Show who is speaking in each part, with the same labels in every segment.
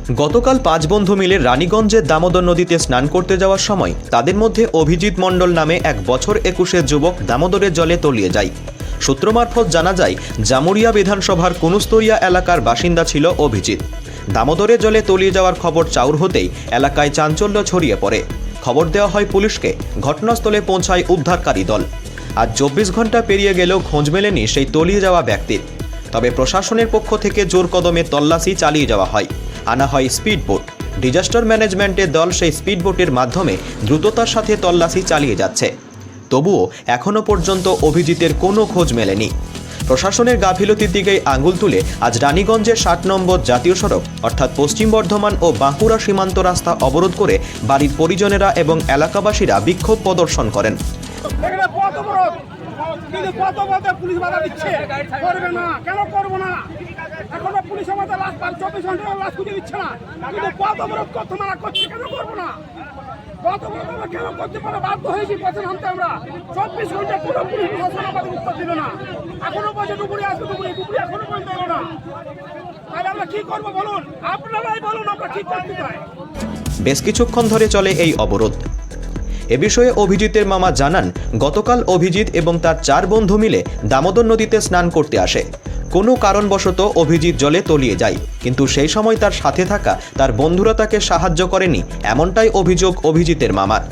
Speaker 1: গতকাল ৫ বন্ধু মিলে রানীগঞ্জের দামোদর নদীতে স্নান করতে যাওয়ার সময় তাদের মধ্যে অভিজিৎ মণ্ডল নামে ১ বছর ২১-এর যুবক দামোদরের জলে তলিয়ে যায়। সূত্র মারফত জানা যায়, জামুরিয়া বিধানসভার কুনুস্তরিয়া এলাকার বাসিন্দা ছিল অভিজিৎ। দামোদরের জলে তলিয়ে যাওয়ার খবর চাউর হতেই এলাকায় চাঞ্চল্য ছড়িয়ে পড়ে। খবর দেওয়া হয় পুলিশকে। ঘটনাস্থলে পৌঁছায় উদ্ধারকারী দল। আজ ২৪ ঘন্টা পেরিয়ে গেলেও খোঁজ মেলেনি সেই তলিয়ে যাওয়া ব্যক্তির। তবে প্রশাসনের পক্ষ থেকে জোর কদমে তল্লাশি চালিয়ে যাওয়া হয়। আনা হয় স্পিডবোট। ডিজাস্টার ম্যানেজমেন্টের দল সেই স্পিডবোটের মাধ্যমে দ্রুততার সাথে তল্লাশি চালিয়ে যাচ্ছে। তবুও এখনও পর্যন্ত অভিজিতের কোনো খোঁজ মেলেনি। প্রশাসনের গাফিলতির দিকেই আঙুল তুলে আজ রানীগঞ্জের ৬০ নম্বর জাতীয় সড়ক অর্থাৎ পশ্চিম বর্ধমান ও বাঁকুড়া সীমান্ত রাস্তা অবরোধ করে বাড়ির পরিজনেরা এবং এলাকাবাসীরা বিক্ষোভ প্রদর্শন করেন।
Speaker 2: পুলিশ বাধা দিচ্ছে, করবে না, কেন করবো না? এখনো পুলিশ আমাদের লাশ ২৪ ঘন্টা লাশ খুঁজে দিচ্ছে না, কিন্তু পথ অবরোধ করতে মানা করছে, কেন করবো না? পথ অবরোধ আমরা কেন করতে পারে বাধ্য হয়েছি পথে নামতে। আমরা ২৪ ঘন্টা পুরো পুলিশ প্রশাসন আমাদের উত্তর দিল না। এখনো পর্যন্ত ডুবুরি আসবে, ডুবুরি এখনো পর্যন্ত এলো না। তাহলে আমরা কি করবো বলুন? আপনারাই বলুন আমরা কি করতে চাই।
Speaker 1: বেশ কিছুক্ষণ ধরে চলে এই অবরোধ। এ বিষয়ে অভিজিতের মামা জানান, গতকাল অভিজিৎ এবং তার ৪ বন্ধু মিলে দামোদর নদীতে স্নান করতে আসে। কোনো কারণবশত অভিজিৎ জলে তলিয়ে যায়, কিন্তু সেই সময় তার সাথে থাকা তার বন্ধুরা তাকে সাহায্য করেনি, এমনটাই অভিযোগ অভিজিতের মামার।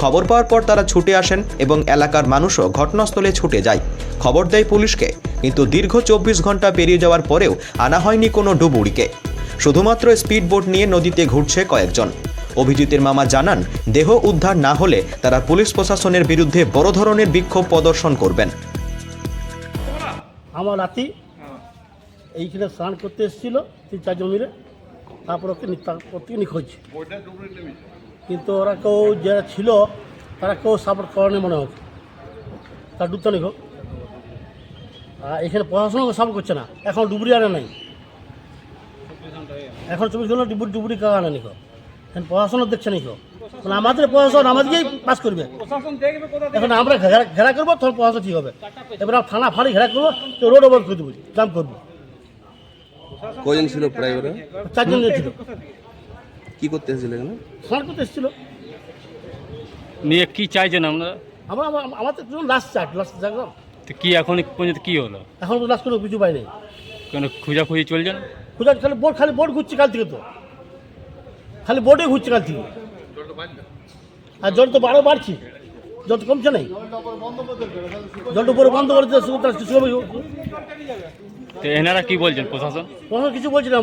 Speaker 1: খবর পাওয়ার পর তারা ছুটে আসেন এবং এলাকার মানুষও ঘটনাস্থলে ছুটে যায়। খবর দেয় পুলিশকে, কিন্তু দীর্ঘ ২৪ ঘন্টা পেরিয়ে যাওয়ার পরেও আনা হয়নি কোনো ডুবুরিকে। শুধুমাত্র স্পিডবোট নিয়ে নদীতে ঘুরছে কয়েকজন। অভিজিতের মামা জানান, দেহ উদ্ধার না হলে তারা পুলিশ প্রশাসনের বিরুদ্ধে বড় ধরনের বিক্ষোভ প্রদর্শন করবেন।
Speaker 3: আমার রাতি এইখানে স্নান করতে এসেছিল ৩-৪ জন মিলে, তারপর ওকে নিখোঁজ। কিন্তু ওরা কেউ যারা ছিল তারা কেউ সাপোর্ট করেনি মনে হচ্ছে, তার ডুবতে নিখো। আর এখানে প্রশাসনও সাপোর্ট করছে না। এখন ডুবুরি আনে নাই, এখন ২৪ ঘন্টা ডুবুরি কাউ আনে নিখো। এখন প্রশাসনও দেখছে নিখো, মানে আমাদের প্রশাসন আমাদেরকেই পাস করবে। এখন আমরা ঘেরা করবো, তখন প্রশাসন ঠিক হবে। এবার থানা ফাঁড়ি ঘেরা করবো, তো রোড অবরোধ করে দেবো, জাম করবো।
Speaker 4: কজন ছিল প্রায় ওরা?
Speaker 3: ৪ জন ছিল।
Speaker 4: কি করতে এসেছিল এখানে?
Speaker 3: স্নান করতে এসেছিল।
Speaker 5: নিয়ে কি চাইছেন আমরা?
Speaker 3: আমাদের লাস্ট জাগলাম
Speaker 5: তো কি এখন পর্যন্ত কি হলো?
Speaker 3: এখন তো লাস্ট কোনো কিছু পাই নাই।
Speaker 5: কেন খোঁজাখুঁজি চলছেন?
Speaker 3: খালি বোট ঘুরছে কাল থেকে, তো খালি বোটে ঘুরছে কাল থেকে। আর জল তো বাড়ছি, জল তো কমছে নাই। জলটা পরে বন্ধ করে
Speaker 5: তো এনারা কি বলছেন? প্রশাসন
Speaker 3: কিছু বলছে না,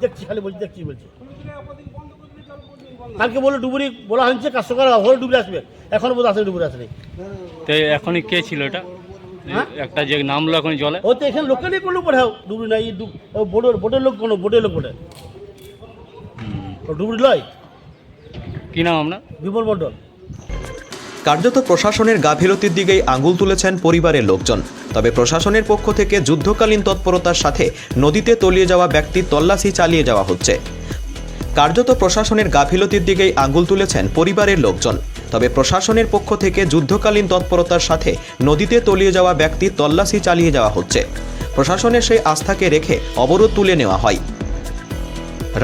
Speaker 3: দেখছি খালি বলছি, দেখছি বলছে। কালকে বলে ডুবুরি বলা হয়েছে, কাজ সকাল হলে ডুবুরি আসবে, এখনো বোধ আসে ডুবুরি আসেনি।
Speaker 5: তো এখনই কে ছিল এটা? একটা যে নামলো এখন জলে,
Speaker 3: ও তো এখানে লোকেরই কোনো পড়াও ডুবুরি নাই। বোটের লোক কোনো বোটের লোক বটে, ডুবুরি লয়।
Speaker 5: কি নাম আপনার?
Speaker 3: বিমল মণ্ডল।
Speaker 1: কার্যত প্রশাসনের গাফিলতির দিকেই আঙুল তুলেছেন পরিবারের লোকজন। তবে প্রশাসনের পক্ষ থেকে যুদ্ধকালীন তৎপরতার সাথে নদীতে তলিয়ে যাওয়া ব্যক্তির তল্লাশি চালিয়ে যাওয়া হচ্ছে। কার্যত প্রশাসনের গাফিলতির দিকেই আঙুল তুলেছেন পরিবারের লোকজন। তবে প্রশাসনের পক্ষ থেকে যুদ্ধকালীন তৎপরতার সাথে নদীতে তলিয়ে যাওয়া ব্যক্তির তল্লাশি চালিয়ে যাওয়া হচ্ছে। প্রশাসনের সেই আস্থাকে রেখে অবরোধ তুলে নেওয়া হয়।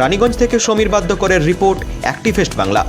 Speaker 1: রানীগঞ্জ থেকে সমীর বাদ্যকরের রিপোর্ট, অ্যাক্টিভেস্ট বাংলা।